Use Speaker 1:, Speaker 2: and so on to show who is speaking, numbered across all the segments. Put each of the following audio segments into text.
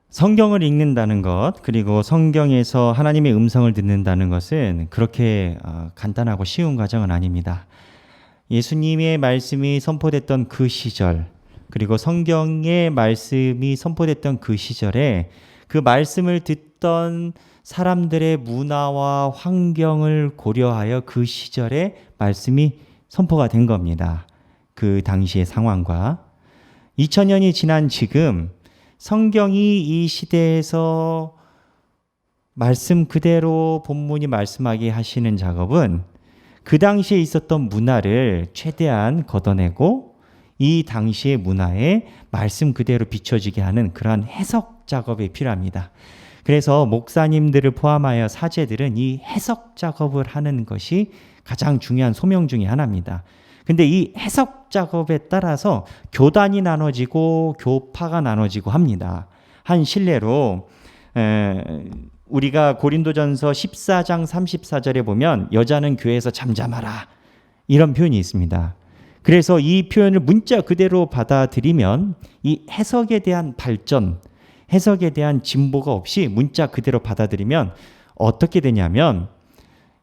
Speaker 1: 성경을 읽는다는 것, 그리고 성경에서 하나님의 음성을 듣는다는 것은 그렇게 간단하고 쉬운 과정은 아닙니다. 예수님의 말씀이 선포됐던 그 시절, 그리고 성경의 말씀이 선포됐던 그 시절에 그 말씀을 듣던 사람들의 문화와 환경을 고려하여 그 시절에 말씀이 선포가 된 겁니다. 그 당시의 상황과 2000년이 지난 지금 성경이 이 시대에서 말씀 그대로 본문이 말씀하게 하시는 작업은 그 당시에 있었던 문화를 최대한 걷어내고 이 당시의 문화에 말씀 그대로 비춰지게 하는 그러한 해석 작업이 필요합니다. 그래서 목사님들을 포함하여 사제들은 이 해석 작업을 하는 것이 가장 중요한 소명 중에 하나입니다. 근데 이 해석 작업에 따라서 교단이 나눠지고 교파가 나눠지고 합니다. 한 실례로 우리가 고린도전서 14장 34절에 보면 여자는 교회에서 잠잠하라 이런 표현이 있습니다. 그래서 이 표현을 문자 그대로 받아들이면 이 해석에 대한 발전, 해석에 대한 진보가 없이 문자 그대로 받아들이면 어떻게 되냐면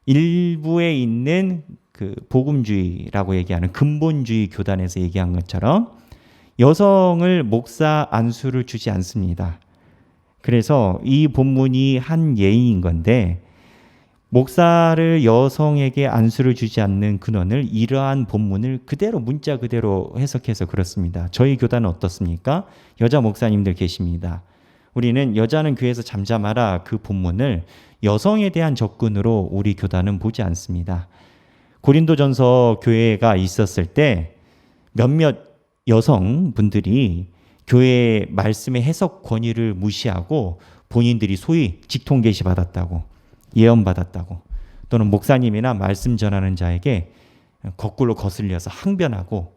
Speaker 1: 일부에 있는 그 복음주의라고 얘기하는 근본주의 교단에서 얘기한 것처럼 여성을 목사 안수를 주지 않습니다. 그래서 이 본문이 한 예인 건데 목사를 여성에게 안수를 주지 않는 근원을 이러한 본문을 그대로 문자 그대로 해석해서 그렇습니다. 저희 교단은 어떻습니까? 여자 목사님들 계십니다. 우리는 여자는 교회에서 잠잠하라 그 본문을 여성에 대한 접근으로 우리 교단은 보지 않습니다. 고린도전서 교회가 있었을 때 몇몇 여성분들이 교회의 말씀의 해석 권위를 무시하고 본인들이 소위 직통 계시 받았다고, 예언 받았다고, 또는 목사님이나 말씀 전하는 자에게 거꾸로 거슬려서 항변하고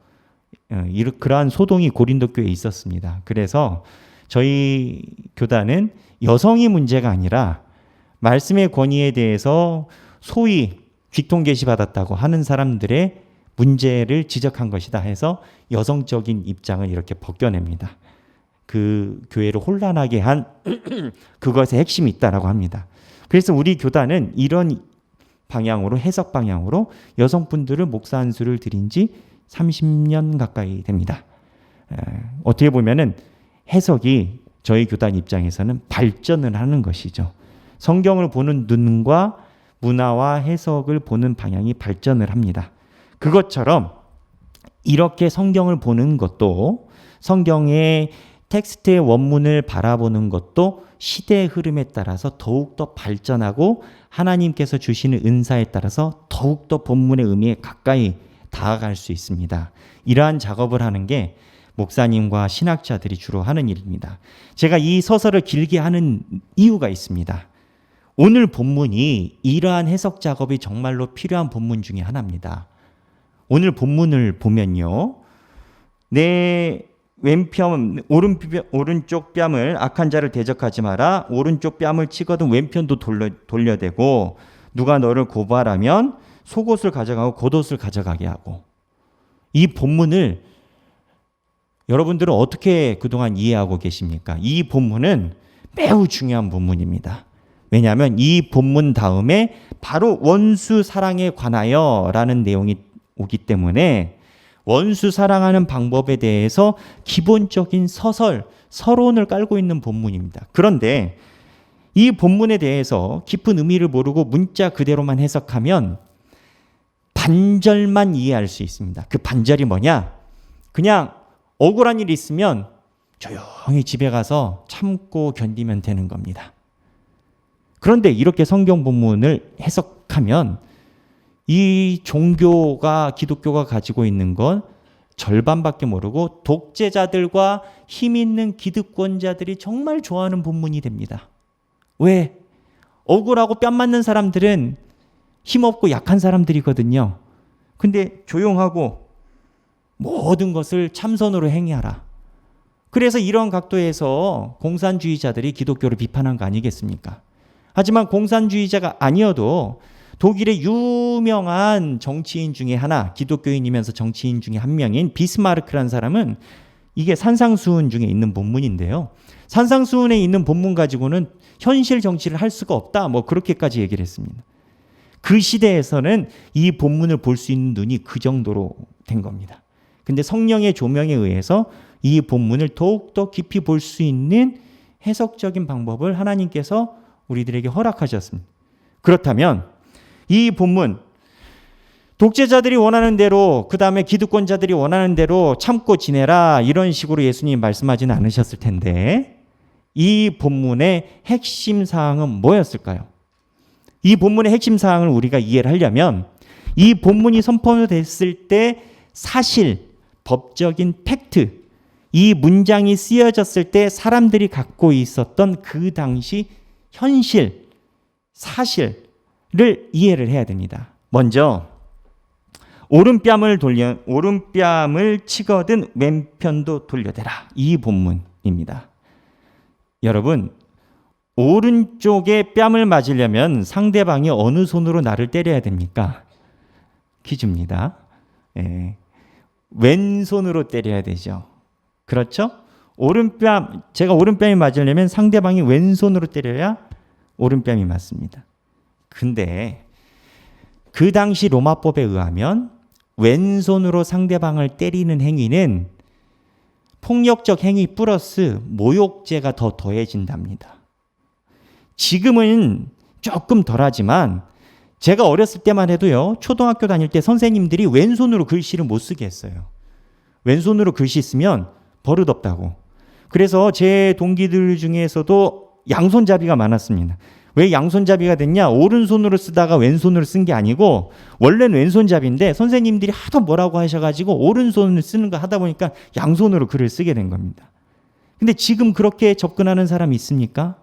Speaker 1: 그러한 소동이 고린도 교회에 있었습니다. 그래서 저희 교단은 여성이 문제가 아니라 말씀의 권위에 대해서 소위 직통 계시 받았다고 하는 사람들의 문제를 지적한 것이다 해서 여성적인 입장을 이렇게 벗겨냅니다. 그 교회를 혼란하게 한 그것의 핵심이 있다라고 합니다. 그래서 우리 교단은 이런 방향으로 해석 방향으로 여성분들을 목사 안수를 드린 지 30년 가까이 됩니다. 어떻게 보면은 해석이 저희 교단 입장에서는 발전을 하는 것이죠. 성경을 보는 눈과 문화와 해석을 보는 방향이 발전을 합니다. 그것처럼 이렇게 성경을 보는 것도 성경의 텍스트의 원문을 바라보는 것도 시대의 흐름에 따라서 더욱더 발전하고 하나님께서 주시는 은사에 따라서 더욱더 본문의 의미에 가까이 다가갈 수 있습니다. 이러한 작업을 하는 게 목사님과 신학자들이 주로 하는 일입니다. 제가 이 서설을 길게 하는 이유가 있습니다. 오늘 본문이 이러한 해석 작업이 정말로 필요한 본문 중에 하나입니다. 오늘 본문을 보면요. 내 왼편 오른쪽 뺨을 악한 자를 대적하지 마라. 오른쪽 뺨을 치거든 왼편도 돌려대고 누가 너를 고발하면 속옷을 가져가고 겉옷을 가져가게 하고. 이 본문을 여러분들은 어떻게 그동안 이해하고 계십니까? 이 본문은 매우 중요한 본문입니다. 왜냐하면 이 본문 다음에 바로 원수 사랑에 관하여 라는 내용이 오기 때문에 원수 사랑하는 방법에 대해서 기본적인 서론을 깔고 있는 본문입니다. 그런데 이 본문에 대해서 깊은 의미를 모르고 문자 그대로만 해석하면 반절만 이해할 수 있습니다. 그 반절이 뭐냐? 그냥 억울한 일이 있으면 조용히 집에 가서 참고 견디면 되는 겁니다. 그런데 이렇게 성경 본문을 해석하면 이 종교가 기독교가 가지고 있는 건 절반밖에 모르고 독재자들과 힘 있는 기득권자들이 정말 좋아하는 본문이 됩니다. 왜? 억울하고 뺨 맞는 사람들은 힘없고 약한 사람들이거든요. 근데 조용하고 모든 것을 참선으로 행하라. 그래서 이런 각도에서 공산주의자들이 기독교를 비판한 거 아니겠습니까? 하지만 공산주의자가 아니어도 독일의 유명한 정치인 중에 하나, 기독교인이면서 정치인 중에 한 명인 비스마르크라는 사람은 이게 산상수훈 중에 있는 본문인데요. 산상수훈에 있는 본문 가지고는 현실 정치를 할 수가 없다. 뭐 그렇게까지 얘기를 했습니다. 그 시대에서는 이 본문을 볼 수 있는 눈이 그 정도로 된 겁니다. 근데 성령의 조명에 의해서 이 본문을 더욱더 깊이 볼 수 있는 해석적인 방법을 하나님께서 우리들에게 허락하셨습니다. 그렇다면 이 본문, 독재자들이 원하는 대로, 그 다음에 기득권자들이 원하는 대로 참고 지내라, 이런 식으로 예수님이 말씀하지는 않으셨을 텐데, 이 본문의 핵심 사항은 뭐였을까요? 이 본문의 핵심 사항을 우리가 이해를 하려면 이 본문이 선포됐을 때 사실, 법적인 팩트, 이 문장이 쓰여졌을 때 사람들이 갖고 있었던 그 당시 현실, 사실을 이해를 해야 됩니다. 먼저 오른뺨을 치거든 왼편도 돌려대라. 이 본문입니다. 여러분, 오른쪽에 뺨을 맞으려면 상대방이 어느 손으로 나를 때려야 됩니까? 퀴즈입니다. 왼손으로 때려야 되죠. 그렇죠? 제가 오른뺨이 맞으려면 상대방이 왼손으로 때려야 오른뺨이 맞습니다. 근데 그 당시 로마법에 의하면 왼손으로 상대방을 때리는 행위는 폭력적 행위 플러스 모욕죄가 더 더해진답니다. 지금은 조금 덜하지만 제가 어렸을 때만 해도요, 초등학교 다닐 때 선생님들이 왼손으로 글씨를 못 쓰게 했어요. 왼손으로 글씨 쓰면 버릇없다고. 그래서 제 동기들 중에서도 양손잡이가 많았습니다. 왜 양손잡이가 됐냐? 오른손으로 쓰다가 왼손으로 쓴 게 아니고 원래는 왼손잡이인데 선생님들이 하도 뭐라고 하셔가지고 오른손을 쓰는 거 하다 보니까 양손으로 글을 쓰게 된 겁니다. 근데 지금 그렇게 접근하는 사람이 있습니까?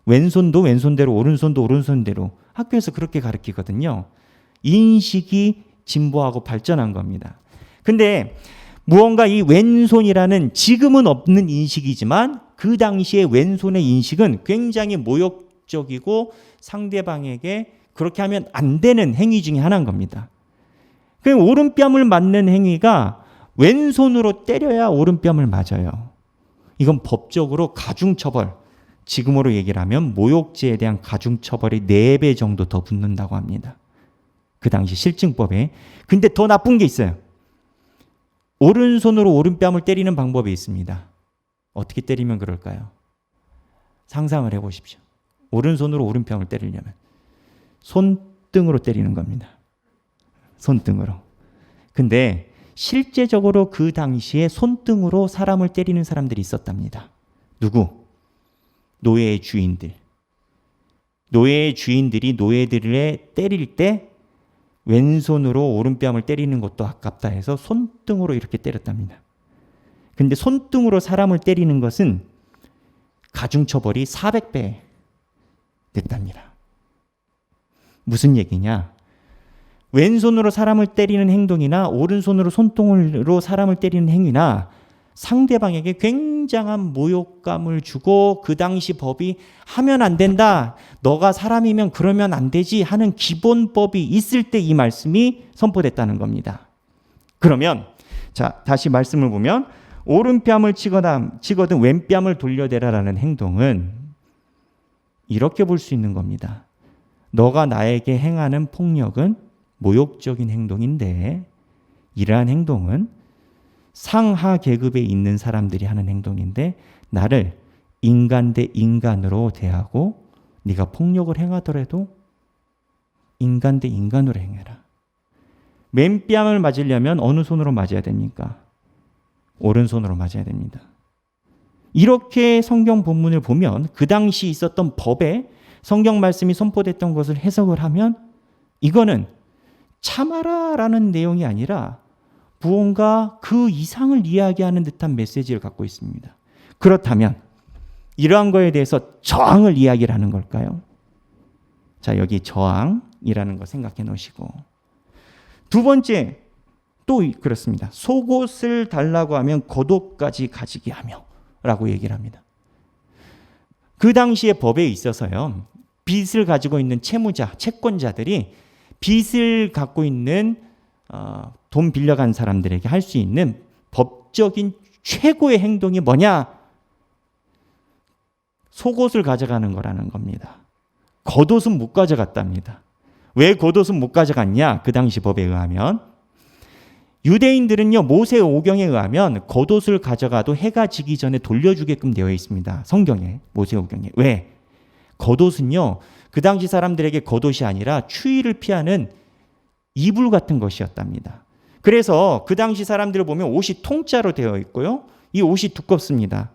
Speaker 1: 왼손도 왼손대로, 오른손도 오른손대로 학교에서 그렇게 가르치거든요. 인식이 진보하고 발전한 겁니다. 근데 무언가 이 왼손이라는 지금은 없는 인식이지만 그 당시의 왼손의 인식은 굉장히 모욕적이고 상대방에게 그렇게 하면 안 되는 행위 중에 하나인 겁니다. 그 오른뺨을 맞는 행위가 왼손으로 때려야 오른뺨을 맞아요. 이건 법적으로 가중처벌, 지금으로 얘기를 하면 모욕죄에 대한 가중처벌이 4배 정도 더 붙는다고 합니다. 그 당시 실증법에. 근데 더 나쁜 게 있어요. 오른손으로 오른뺨을 때리는 방법이 있습니다. 어떻게 때리면 그럴까요? 상상을 해보십시오. 오른손으로 오른뺨을 때리려면 손등으로 때리는 겁니다. 손등으로. 근데 실제적으로 그 당시에 손등으로 사람을 때리는 사람들이 있었답니다. 누구? 노예의 주인들. 노예의 주인들이 노예들을 때릴 때 왼손으로 오른뺨을 때리는 것도 아깝다 해서 손등으로 이렇게 때렸답니다. 근데 손등으로 사람을 때리는 것은 가중처벌이 400배 됐답니다. 무슨 얘기냐? 왼손으로 사람을 때리는 행동이나 오른손으로 손등으로 사람을 때리는 행위나 상대방에게 굉장한 모욕감을 주고 그 당시 법이 하면 안 된다, 너가 사람이면 그러면 안 되지 하는 기본법이 있을 때 이 말씀이 선포됐다는 겁니다. 그러면 자, 다시 말씀을 보면 오른뺨을 치거든 왼뺨을 돌려대라라는 행동은 이렇게 볼 수 있는 겁니다. 너가 나에게 행하는 폭력은 모욕적인 행동인데 이러한 행동은 상하 계급에 있는 사람들이 하는 행동인데 나를 인간 대 인간으로 대하고 네가 폭력을 행하더라도 인간 대 인간으로 행해라. 맨뺨을 맞으려면 어느 손으로 맞아야 됩니까? 오른손으로 맞아야 됩니다. 이렇게 성경 본문을 보면 그 당시 있었던 법에 성경 말씀이 선포됐던 것을 해석을 하면 이거는 참아라라는 내용이 아니라 무언가 그 이상을 이야기하는 듯한 메시지를 갖고 있습니다. 그렇다면 이러한 거에 대해서 저항을 이야기를 하는 걸까요? 자, 여기 저항이라는 거 생각해 놓으시고 두 번째 또 그렇습니다. 속옷을 달라고 하면 겉옷까지 가지게 하며 라고 얘기를 합니다. 그 당시의 법에 있어서요, 빚을 가지고 있는 채무자, 채권자들이 빚을 갖고 있는 돈 빌려간 사람들에게 할 수 있는 법적인 최고의 행동이 뭐냐? 속옷을 가져가는 거라는 겁니다. 겉옷은 못 가져갔답니다. 왜 겉옷은 못 가져갔냐? 그 당시 법에 의하면 유대인들은요, 모세 오경에 의하면 겉옷을 가져가도 해가 지기 전에 돌려주게끔 되어 있습니다. 성경에, 모세 오경에. 왜? 겉옷은요, 그 당시 사람들에게 겉옷이 아니라 추위를 피하는 이불 같은 것이었답니다. 그래서 그 당시 사람들을 보면 옷이 통짜로 되어 있고요, 이 옷이 두껍습니다.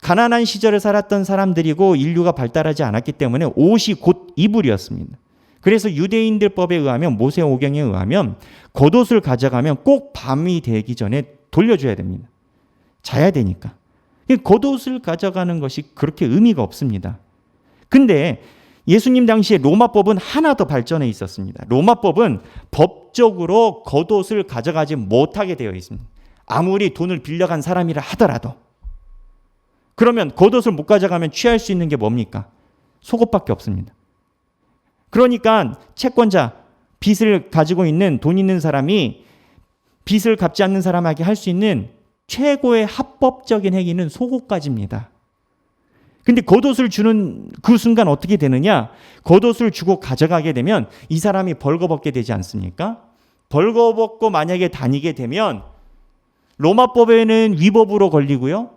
Speaker 1: 가난한 시절을 살았던 사람들이고 인류가 발달하지 않았기 때문에 옷이 곧 이불이었습니다. 그래서 유대인들 법에 의하면, 모세 오경에 의하면 겉옷을 가져가면 꼭 밤이 되기 전에 돌려줘야 됩니다. 자야 되니까. 겉옷을 가져가는 것이 그렇게 의미가 없습니다. 근데 예수님 당시에 로마법은 하나 더 발전해 있었습니다. 로마법은 법적으로 겉옷을 가져가지 못하게 되어 있습니다. 아무리 돈을 빌려간 사람이라 하더라도. 그러면 겉옷을 못 가져가면 취할 수 있는 게 뭡니까? 속옷밖에 없습니다. 그러니까 채권자, 빚을 가지고 있는 돈 있는 사람이 빚을 갚지 않는 사람에게 할 수 있는 최고의 합법적인 행위는 속옷까지입니다. 근데 겉옷을 주는 그 순간 어떻게 되느냐? 겉옷을 주고 가져가게 되면 이 사람이 벌거벗게 되지 않습니까? 벌거벗고 만약에 다니게 되면 로마법에는 위법으로 걸리고요,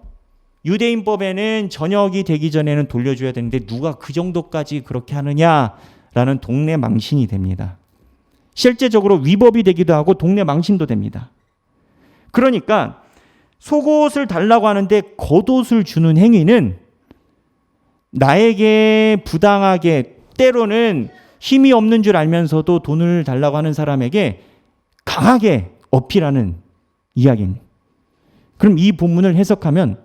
Speaker 1: 유대인법에는 저녁이 되기 전에는 돌려줘야 되는데 누가 그 정도까지 그렇게 하느냐라는 동네 망신이 됩니다. 실제적으로 위법이 되기도 하고 동네 망신도 됩니다. 그러니까 속옷을 달라고 하는데 겉옷을 주는 행위는 나에게 부당하게, 때로는 힘이 없는 줄 알면서도 돈을 달라고 하는 사람에게 강하게 어필하는 이야기입니다. 그럼 이 본문을 해석하면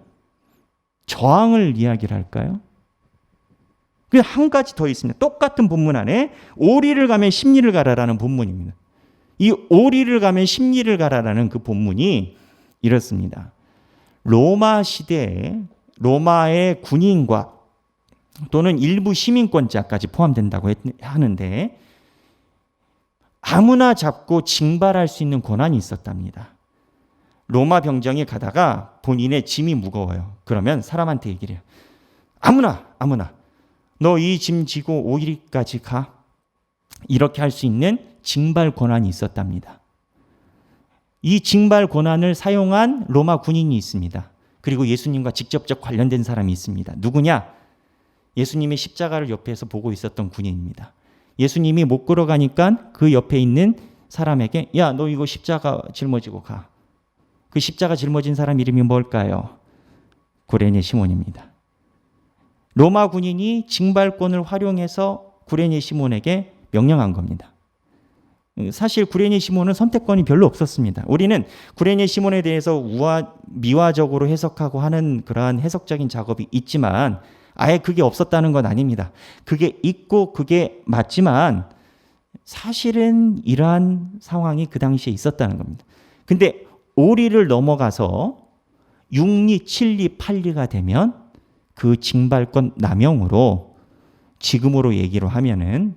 Speaker 1: 저항을 이야기를 할까요? 한 가지 더 있습니다. 똑같은 본문 안에 오리를 가면 십리를 가라라는 본문입니다. 이 오리를 가면 십리를 가라라는 그 본문이 이렇습니다. 로마 시대에 로마의 군인과 또는 일부 시민권자까지 포함된다고 하는데 아무나 잡고 징발할 수 있는 권한이 있었답니다. 로마 병정이 가다가 본인의 짐이 무거워요. 그러면 사람한테 얘기를 해요. 아무나 너 이 짐 지고 5일까지 가. 이렇게 할 수 있는 징발 권한이 있었답니다. 이 징발 권한을 사용한 로마 군인이 있습니다. 그리고 예수님과 직접적 관련된 사람이 있습니다. 누구냐? 예수님의 십자가를 옆에서 보고 있었던 군인입니다. 예수님이 못 걸어가니까 그 옆에 있는 사람에게 야, 너 이거 십자가 짊어지고 가. 그 십자가 짊어진 사람 이름이 뭘까요? 구레네 시몬입니다. 로마 군인이 징발권을 활용해서 구레네 시몬에게 명령한 겁니다. 사실 구레네 시몬은 선택권이 별로 없었습니다. 우리는 구레네 시몬에 대해서 미화적으로 해석하고 하는 그러한 해석적인 작업이 있지만 아예 그게 없었다는 건 아닙니다. 그게 있고 그게 맞지만 사실은 이러한 상황이 그 당시에 있었다는 겁니다. 근데 오리를 넘어가서 6리, 7리, 8리가 되면 그 징발권 남용으로 지금 얘기를 하면은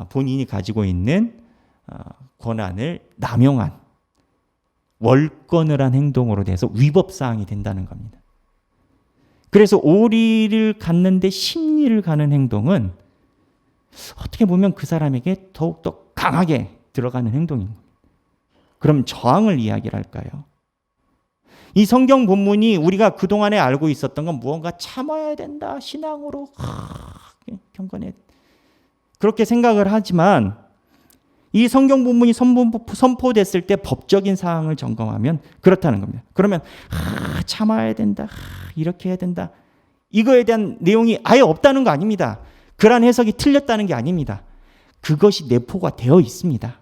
Speaker 1: 본인이 가지고 있는 권한을 남용한 월권을 한 행동으로 돼서 위법사항이 된다는 겁니다. 그래서 오리를 갔는데 십리를 가는 행동은 어떻게 보면 그 사람에게 더욱더 강하게 들어가는 행동입니다. 그럼 저항을 이야기를 할까요? 이 성경 본문이 우리가 그동안에 알고 있었던 건 무언가 참아야 된다, 신앙으로 경건해, 그렇게 생각을 하지만 이 성경 본문이 선포됐을 때 법적인 사항을 점검하면 그렇다는 겁니다. 그러면 참아야 된다, 이렇게 해야 된다, 이거에 대한 내용이 아예 없다는 거 아닙니다. 그러한 해석이 틀렸다는 게 아닙니다. 그것이 내포가 되어 있습니다.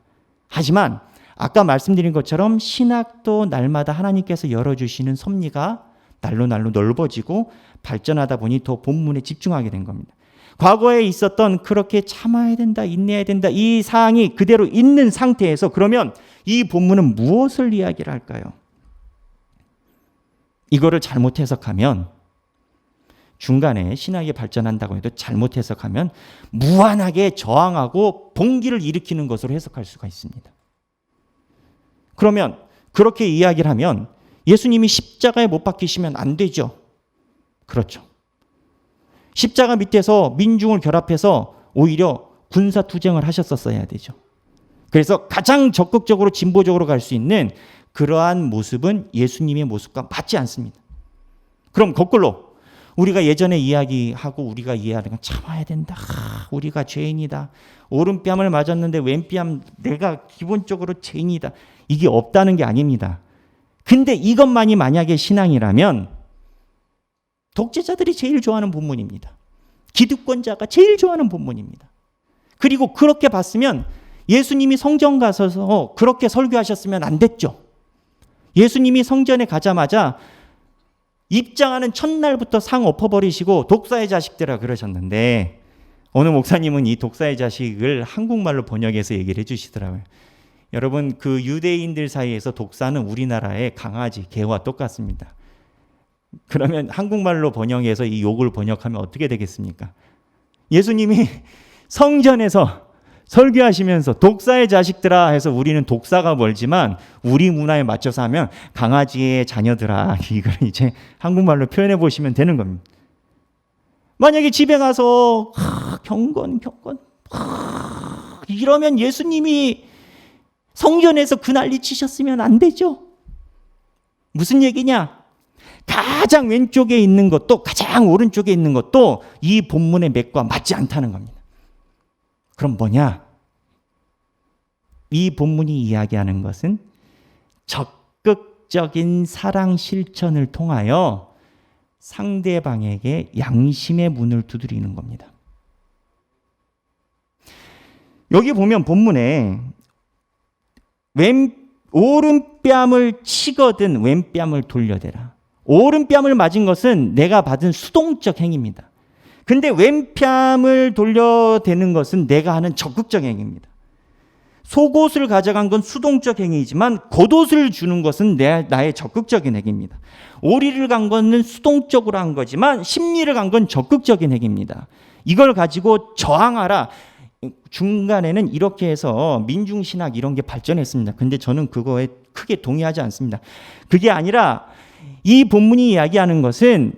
Speaker 1: 하지만 아까 말씀드린 것처럼 신학도 날마다 하나님께서 열어주시는 섭리가 날로 넓어지고 발전하다 보니 더 본문에 집중하게 된 겁니다. 과거에 있었던 그렇게 참아야 된다, 인내해야 된다, 이 사항이 그대로 있는 상태에서 그러면 이 본문은 무엇을 이야기를 할까요? 이거를 잘못 해석하면, 중간에 신학이 발전한다고 해도 잘못 해석하면 무한하게 저항하고 봉기를 일으키는 것으로 해석할 수가 있습니다. 그러면 그렇게 이야기를 하면 예수님이 십자가에 못 박히시면 안 되죠. 그렇죠. 십자가 밑에서 민중을 결합해서 오히려 군사투쟁을 하셨었어야 되죠. 그래서 가장 적극적으로 진보적으로 갈 수 있는 그러한 모습은 예수님의 모습과 맞지 않습니다. 그럼 거꾸로 우리가 예전에 이야기하고 우리가 이해하는 건 참아야 된다. 우리가 죄인이다. 오른뺨을 맞았는데 왼뺨 내가 기본적으로 죄인이다. 이게 없다는 게 아닙니다. 근데 이것만이 만약에 신앙이라면 독재자들이 제일 좋아하는 본문입니다. 기득권자가 제일 좋아하는 본문입니다. 그리고 그렇게 봤으면 예수님이 성전 가셔서 그렇게 설교하셨으면 안 됐죠. 예수님이 성전에 가자마자 입장하는 첫날부터 상 엎어버리시고 독사의 자식들아 그러셨는데 어느 목사님은 이 독사의 자식을 한국말로 번역해서 얘기를 해주시더라고요. 여러분 그 유대인들 사이에서 독사는 우리나라의 강아지, 개와 똑같습니다. 그러면 한국말로 번역해서 이 욕을 번역하면 어떻게 되겠습니까? 예수님이 성전에서 설교하시면서 독사의 자식들아 해서 우리는 독사가 멀지만 우리 문화에 맞춰서 하면 강아지의 자녀들아 이걸 이제 한국말로 표현해 보시면 되는 겁니다. 만약에 집에 가서 경건 이러면 예수님이 성전에서 그 난리 치셨으면 안 되죠. 무슨 얘기냐? 가장 왼쪽에 있는 것도 가장 오른쪽에 있는 것도 이 본문의 맥과 맞지 않다는 겁니다. 그럼 뭐냐? 이 본문이 이야기하는 것은 적극적인 사랑 실천을 통하여 상대방에게 양심의 문을 두드리는 겁니다. 여기 보면 본문에 오른뺨을 치거든 왼뺨을 돌려대라. 오른뺨을 맞은 것은 내가 받은 수동적 행위입니다. 근데 왼뺨을 돌려대는 것은 내가 하는 적극적 행위입니다. 속옷을 가져간 건 수동적 행위이지만 겉옷을 주는 것은 나의 적극적인 행위입니다. 오리를 간 거는 수동적으로 한 거지만 심리를 간 건 적극적인 행위입니다. 이걸 가지고 저항하라. 중간에는 이렇게 해서 민중신학 이런 게 발전했습니다. 근데 저는 그거에 크게 동의하지 않습니다. 그게 아니라 이 본문이 이야기하는 것은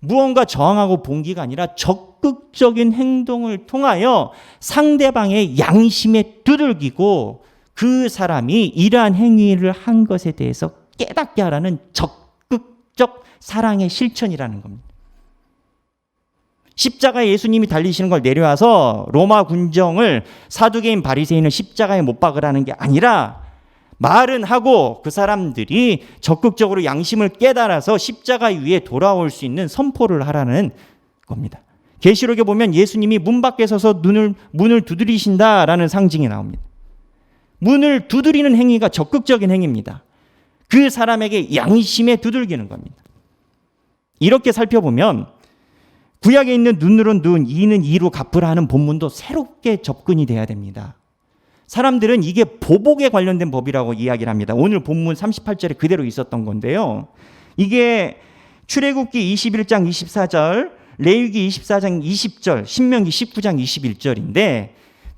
Speaker 1: 무언가 저항하고 봉기가 아니라 적극적인 행동을 통하여 상대방의 양심에 두들기고 그 사람이 이러한 행위를 한 것에 대해서 깨닫게 하라는 적극적 사랑의 실천이라는 겁니다. 십자가에 예수님이 달리시는 걸 내려와서 로마 군정을 사두개인 바리새인을 십자가에 못 박으라는 게 아니라 말은 하고 그 사람들이 적극적으로 양심을 깨달아서 십자가 위에 돌아올 수 있는 선포를 하라는 겁니다. 계시록에 보면 예수님이 문 밖에 서서 문을 두드리신다라는 상징이 나옵니다. 문을 두드리는 행위가 적극적인 행위입니다. 그 사람에게 양심에 두들기는 겁니다. 이렇게 살펴보면 구약에 있는 눈으로 눈, 이는 이로 갚으라 하는 본문도 새롭게 접근이 돼야 됩니다. 사람들은 이게 보복에 관련된 법이라고 이야기를 합니다. 오늘 본문 38절에 그대로 있었던 건데요. 이게 출애굽기 21장 24절, 레위기 24장 20절, 신명기 19장 21절인데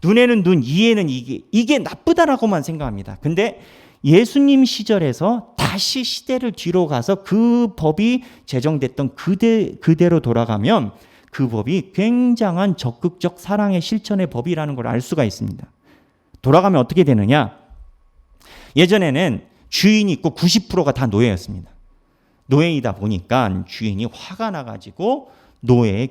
Speaker 1: 눈에는 눈, 이에는 이게 나쁘다라고만 생각합니다. 근데 예수님 시절에서 다시 시대를 뒤로 가서 그 법이 제정됐던 그대로 돌아가면 그 법이 굉장한 적극적 사랑의 실천의 법이라는 걸 알 수가 있습니다. 돌아가면 어떻게 되느냐? 예전에는 주인이 있고 90%가 다 노예였습니다. 노예이다 보니까 주인이 화가 나가지고 노예의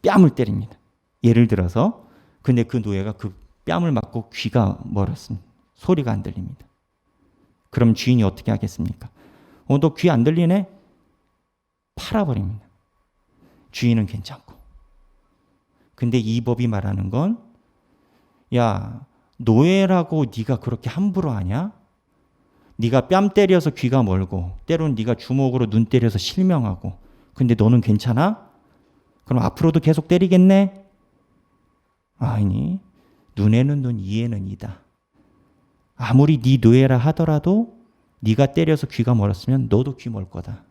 Speaker 1: 뺨을 때립니다. 예를 들어서 근데 그 노예가 그 뺨을 맞고 귀가 멀었습니다. 소리가 안 들립니다. 그럼 주인이 어떻게 하겠습니까? 너 귀 안 들리네? 팔아버립니다. 주인은 괜찮고. 근데 이 법이 말하는 건 야, 노예라고 네가 그렇게 함부로 하냐? 네가 뺨 때려서 귀가 멀고 때로는 네가 주먹으로 눈 때려서 실명하고 근데 너는 괜찮아? 그럼 앞으로도 계속 때리겠네? 아니, 눈에는 눈, 이에는 이다. 아무리 네 노예라 하더라도 네가 때려서 귀가 멀었으면 너도 귀 멀 거다.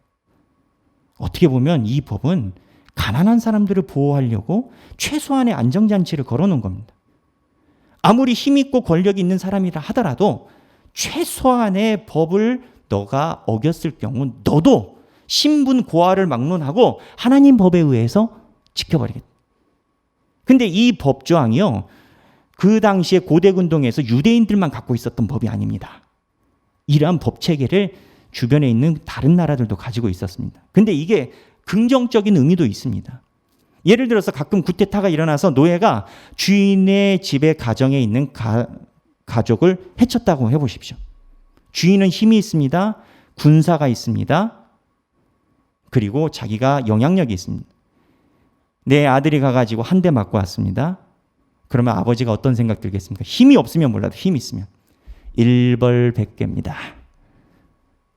Speaker 1: 어떻게 보면 이 법은 가난한 사람들을 보호하려고 최소한의 안정장치를 걸어놓은 겁니다. 아무리 힘있고 권력이 있는 사람이라 하더라도 최소한의 법을 너가 어겼을 경우 너도 신분 고하를 막론하고 하나님 법에 의해서 지켜버리겠다. 근데 이 법조항이요, 그 당시에 고대 근동에서 유대인들만 갖고 있었던 법이 아닙니다. 이러한 법 체계를 주변에 있는 다른 나라들도 가지고 있었습니다. 근데 이게 긍정적인 의미도 있습니다. 예를 들어서 가끔 쿠데타가 일어나서 노예가 주인의 집에 가정에 있는 가족을 해쳤다고 해보십시오. 주인은 힘이 있습니다. 군사가 있습니다. 그리고 자기가 영향력이 있습니다. 내 아들이 가가지고 한 대 맞고 왔습니다. 그러면 아버지가 어떤 생각 들겠습니까? 힘이 없으면 몰라도 힘이 있으면 일벌백계입니다.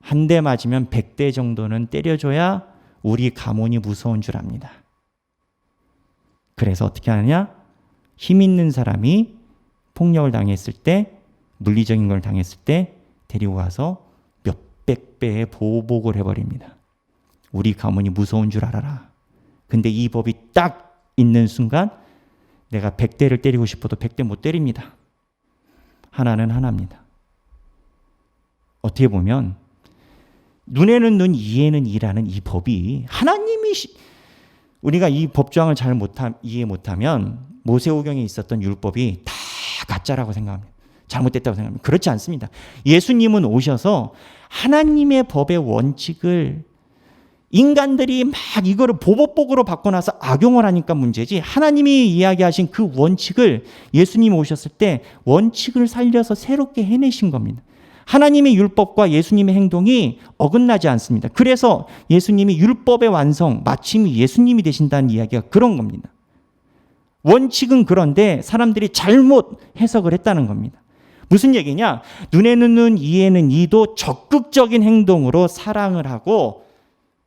Speaker 1: 한 대 맞으면 100대 정도는 때려줘야 우리 가문이 무서운 줄 압니다. 그래서 어떻게 하느냐? 힘 있는 사람이 폭력을 당했을 때, 물리적인 걸 당했을 때 데리고 가서 몇백 배의 보복을 해버립니다. 우리 가문이 무서운 줄 알아라. 근데 이 법이 딱 있는 순간 내가 100대를 때리고 싶어도 100대 못 때립니다. 하나는 하나입니다. 어떻게 보면 눈에는 눈, 이에는 이라는 이 법이 하나님이 우리가 이 법조항을 잘 이해 못하면 모세오경에 있었던 율법이 다 가짜라고 생각합니다. 잘못됐다고 생각합니다. 그렇지 않습니다. 예수님은 오셔서 하나님의 법의 원칙을 인간들이 막 이거를 보복복으로 받고 나서 악용을 하니까 문제지, 하나님이 이야기하신 그 원칙을 예수님이 오셨을 때 원칙을 살려서 새롭게 해내신 겁니다. 하나님의 율법과 예수님의 행동이 어긋나지 않습니다. 그래서 예수님이 율법의 완성, 마침이 예수님이 되신다는 이야기가 그런 겁니다. 원칙은 그런데 사람들이 잘못 해석을 했다는 겁니다. 무슨 얘기냐? 눈에는 눈, 이에는 이도 적극적인 행동으로 사랑을 하고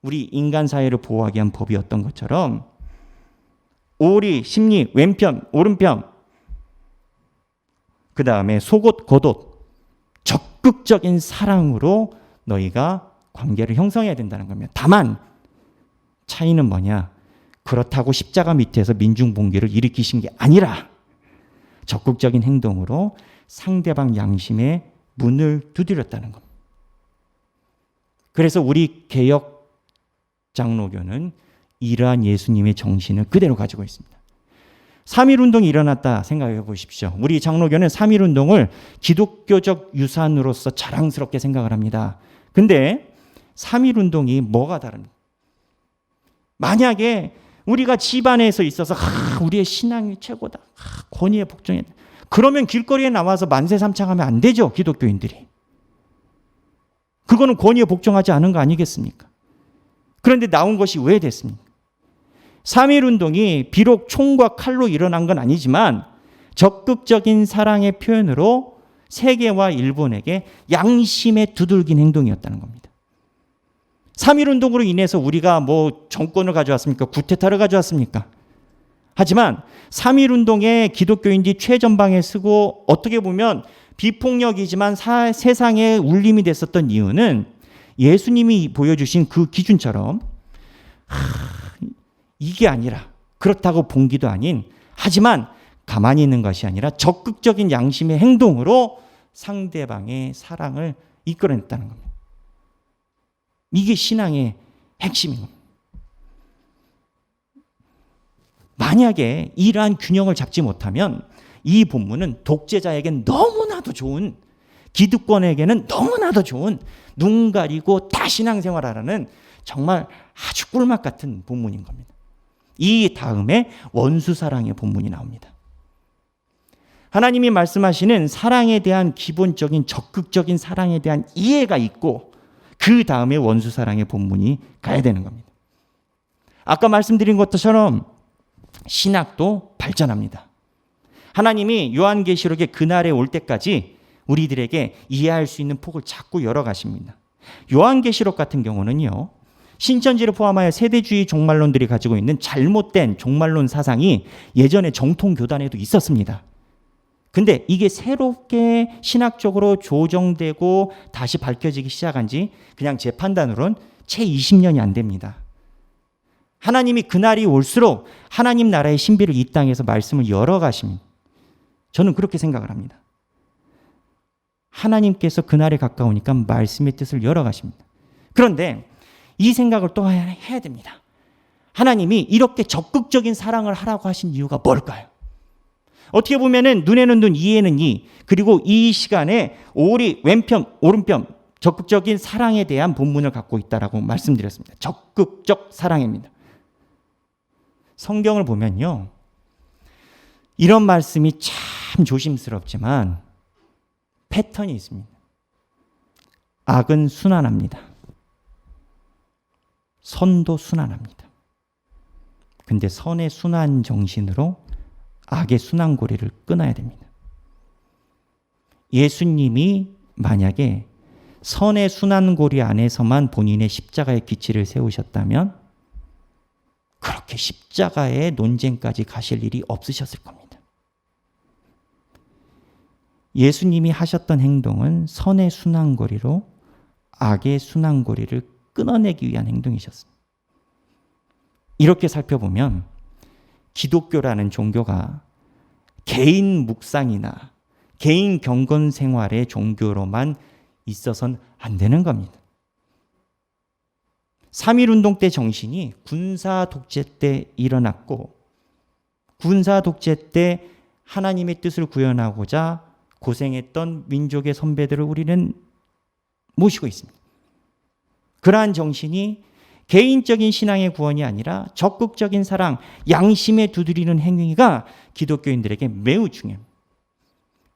Speaker 1: 우리 인간 사회를 보호하기 위한 법이었던 것처럼 오리, 심리, 왼편, 오른편, 그 다음에 속옷, 겉옷, 적극적인 사랑으로 너희가 관계를 형성해야 된다는 겁니다. 다만 차이는 뭐냐? 그렇다고 십자가 밑에서 민중봉기를 일으키신 게 아니라 적극적인 행동으로 상대방 양심의 문을 두드렸다는 겁니다. 그래서 우리 개혁 장로교는 이러한 예수님의 정신을 그대로 가지고 있습니다. 3.1운동이 일어났다 생각해 보십시오. 우리 장로교는 3.1운동을 기독교적 유산으로서 자랑스럽게 생각을 합니다. 근데 3.1운동이 뭐가 다릅니까? 만약에 우리가 집안에서 있어서 우리의 신앙이 최고다, 권위에 복종해, 그러면 길거리에 나와서 만세삼창하면 안 되죠. 기독교인들이. 그거는 권위에 복종하지 않은 거 아니겠습니까? 그런데 나온 것이 왜 됐습니까? 3.1운동이 비록 총과 칼로 일어난 건 아니지만 적극적인 사랑의 표현으로 세계와 일본에게 양심에 두들긴 행동이었다는 겁니다. 3.1운동으로 인해서 우리가 뭐 정권을 가져왔습니까? 구테타를 가져왔습니까? 하지만 3.1운동에 기독교인들이 최전방에 서고 어떻게 보면 비폭력이지만 세상에 울림이 됐었던 이유는 예수님이 보여주신 그 기준처럼 이게 아니라, 그렇다고 봉기도 아닌, 하지만 가만히 있는 것이 아니라 적극적인 양심의 행동으로 상대방의 사랑을 이끌어냈다는 겁니다. 이게 신앙의 핵심인 겁니다. 만약에 이러한 균형을 잡지 못하면 이 본문은 독재자에겐 너무나도 좋은, 기득권에게는 너무나도 좋은, 눈 가리고 다 신앙생활하라는 정말 아주 꿀맛 같은 본문인 겁니다. 이 다음에 원수사랑의 본문이 나옵니다. 하나님이 말씀하시는 사랑에 대한 기본적인 적극적인 사랑에 대한 이해가 있고 그 다음에 원수사랑의 본문이 가야 되는 겁니다. 아까 말씀드린 것처럼 신학도 발전합니다. 하나님이 요한계시록의 그날에 올 때까지 우리들에게 이해할 수 있는 폭을 자꾸 열어가십니다. 요한계시록 같은 경우는요, 신천지를 포함하여 세대주의 종말론들이 가지고 있는 잘못된 종말론 사상이 예전에 정통교단에도 있었습니다. 근데 이게 새롭게 신학적으로 조정되고 다시 밝혀지기 시작한 지 그냥 제 판단으로는 채 20년이 안 됩니다. 하나님이 그날이 올수록 하나님 나라의 신비를 이 땅에서 말씀을 열어가십니다. 저는 그렇게 생각을 합니다. 하나님께서 그날에 가까우니까 말씀의 뜻을 열어가십니다. 그런데 이 생각을 또 해야 됩니다. 하나님이 이렇게 적극적인 사랑을 하라고 하신 이유가 뭘까요? 어떻게 보면은 눈에는 눈, 이에는 이, 그리고 이 시간에 오리, 왼편, 오른편 적극적인 사랑에 대한 본문을 갖고 있다라고 말씀드렸습니다. 적극적 사랑입니다. 성경을 보면요, 이런 말씀이 참 조심스럽지만 패턴이 있습니다. 악은 순환합니다. 선도 순환합니다. 근데 선의 순환 정신으로 악의 순환고리를 끊어야 됩니다. 예수님이 만약에 선의 순환고리 안에서만 본인의 십자가의 기치를 세우셨다면 그렇게 십자가의 논쟁까지 가실 일이 없으셨을 겁니다. 예수님이 하셨던 행동은 선의 순환고리로 악의 순환고리를 끊어내기 위한 행동이셨습니다. 이렇게 살펴보면 기독교라는 종교가 개인 묵상이나 개인 경건 생활의 종교로만 있어서는 안 되는 겁니다. 3.1운동 때 정신이 군사 독재 때 일어났고, 군사 독재 때 하나님의 뜻을 구현하고자 고생했던 민족의 선배들을 우리는 모시고 있습니다. 그러한 정신이 개인적인 신앙의 구원이 아니라 적극적인 사랑, 양심에 두드리는 행위가 기독교인들에게 매우 중요합니다.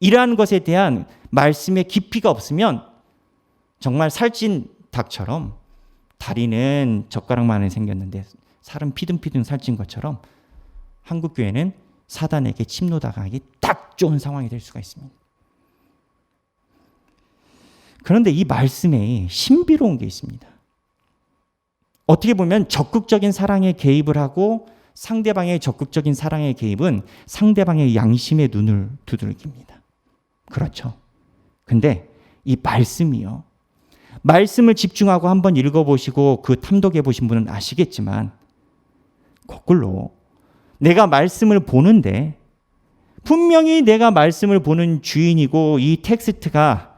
Speaker 1: 이러한 것에 대한 말씀의 깊이가 없으면 정말 살찐 닭처럼 다리는 젓가락만이 생겼는데 살은 피둥피둥 살찐 것처럼 한국교회는 사단에게 침노당하기 딱 좋은 상황이 될 수가 있습니다. 그런데 이 말씀에 신비로운 게 있습니다. 어떻게 보면 적극적인 사랑에 개입을 하고 상대방의 적극적인 사랑의 개입은 상대방의 양심의 눈을 두들깁니다. 그렇죠. 근데 이 말씀이요, 말씀을 집중하고 한번 읽어보시고 그 탐독해 보신 분은 아시겠지만 거꾸로 내가 말씀을 보는데 분명히 내가 말씀을 보는 주인이고 이 텍스트가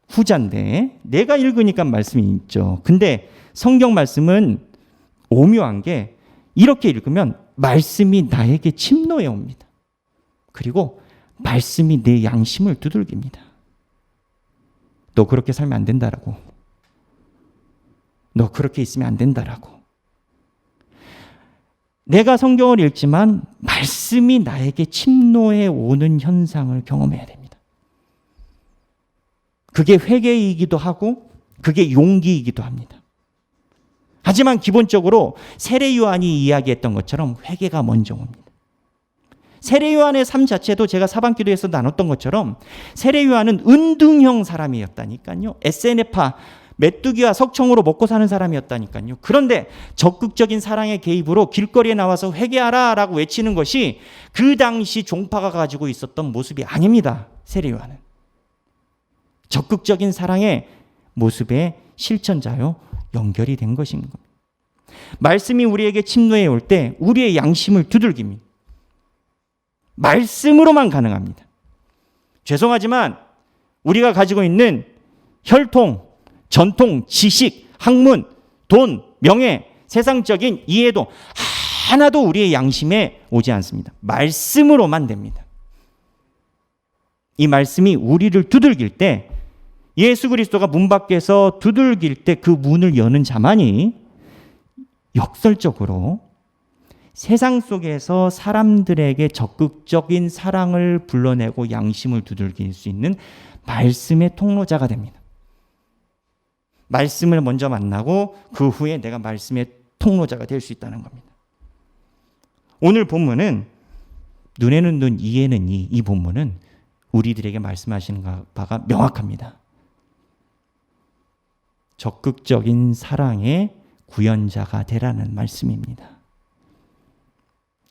Speaker 1: 후자인데 내가 읽으니까 말씀이 있죠. 근데 성경 말씀은 오묘한 게 이렇게 읽으면 말씀이 나에게 침노해 옵니다. 그리고 말씀이 내 양심을 두들깁니다. 너 그렇게 살면 안 된다라고. 너 그렇게 있으면 안 된다라고. 내가 성경을 읽지만 말씀이 나에게 침노해 오는 현상을 경험해야 됩니다. 그게 회개이기도 하고 그게 용기이기도 합니다. 하지만 기본적으로 세례 요한이 이야기했던 것처럼 회개가 먼저 옵니다. 세례 요한의 삶 자체도 제가 사방기도에서 나눴던 것처럼 세례 요한은 은둥형 사람이었다니까요. SNF파 메뚜기와 석청으로 먹고 사는 사람이었다니까요. 그런데 적극적인 사랑의 개입으로 길거리에 나와서 회개하라 라고 외치는 것이 그 당시 종파가 가지고 있었던 모습이 아닙니다. 세례 요한은 적극적인 사랑의 모습의 실천자요, 연결이 된 것인 겁니다. 말씀이 우리에게 침노해 올 때 우리의 양심을 두들깁니다. 말씀으로만 가능합니다. 죄송하지만 우리가 가지고 있는 혈통, 전통, 지식, 학문, 돈, 명예, 세상적인 이해도 하나도 우리의 양심에 오지 않습니다. 말씀으로만 됩니다. 이 말씀이 우리를 두들길 때, 예수 그리스도가 문 밖에서 두들길 때 그 문을 여는 자만이 역설적으로 세상 속에서 사람들에게 적극적인 사랑을 불러내고 양심을 두들길 수 있는 말씀의 통로자가 됩니다. 말씀을 먼저 만나고 그 후에 내가 말씀의 통로자가 될 수 있다는 겁니다. 오늘 본문은 눈에는 눈, 이에는 이, 이 본문은 우리들에게 말씀하시는 바가 명확합니다. 적극적인 사랑의 구현자가 되라는 말씀입니다.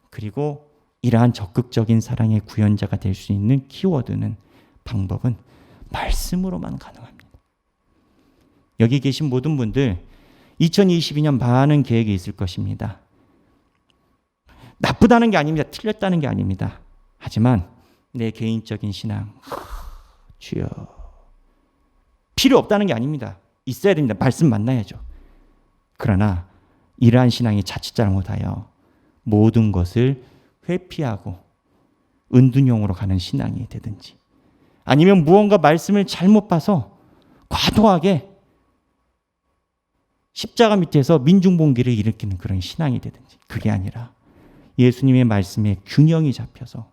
Speaker 1: 그리고 이러한 적극적인 사랑의 구현자가 될 수 있는 키워드는, 방법은 말씀으로만 가능합니다. 여기 계신 모든 분들 2022년 많은 계획이 있을 것입니다. 나쁘다는 게 아닙니다. 틀렸다는 게 아닙니다. 하지만 내 개인적인 신앙 주여. 필요 없다는 게 아닙니다. 있어야 됩니다. 말씀 만나야죠. 그러나 이러한 신앙이 자칫 잘못하여 모든 것을 회피하고 은둔형으로 가는 신앙이 되든지, 아니면 무언가 말씀을 잘못 봐서 과도하게 십자가 밑에서 민중봉기를 일으키는 그런 신앙이 되든지, 그게 아니라 예수님의 말씀에 균형이 잡혀서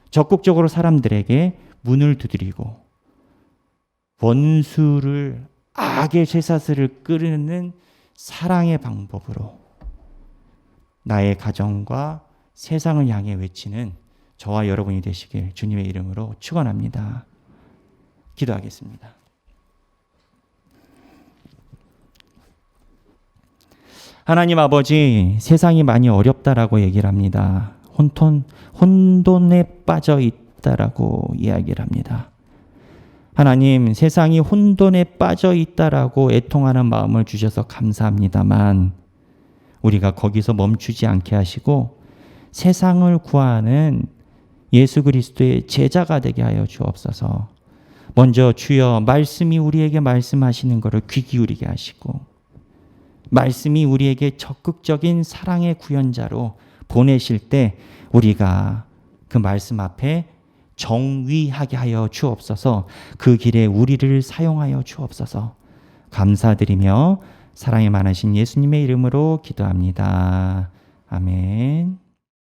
Speaker 1: 적극적으로 사람들에게 문을 두드리고 원수를, 악의 쇠사슬을 끄르는 사랑의 방법으로 나의 가정과 세상을 향해 외치는 저와 여러분이 되시길 주님의 이름으로 축원합니다. 기도하겠습니다. 하나님 아버지, 세상이 많이 어렵다라고 얘기를 합니다. 혼돈에 빠져 있다라고 이야기를 합니다. 하나님, 세상이 혼돈에 빠져 있다라고 애통하는 마음을 주셔서 감사합니다만, 우리가 거기서 멈추지 않게 하시고 세상을 구하는 예수 그리스도의 제자가 되게 하여 주옵소서. 먼저 주여, 말씀이 우리에게 말씀하시는 것을 귀 기울이게 하시고, 말씀이 우리에게 적극적인 사랑의 구현자로 보내실 때 우리가 그 말씀 앞에 정위하게 하여 주옵소서. 그 길에 우리를 사용하여 주옵소서. 감사드리며 사랑이 많으신 예수님의 이름으로 기도합니다. 아멘.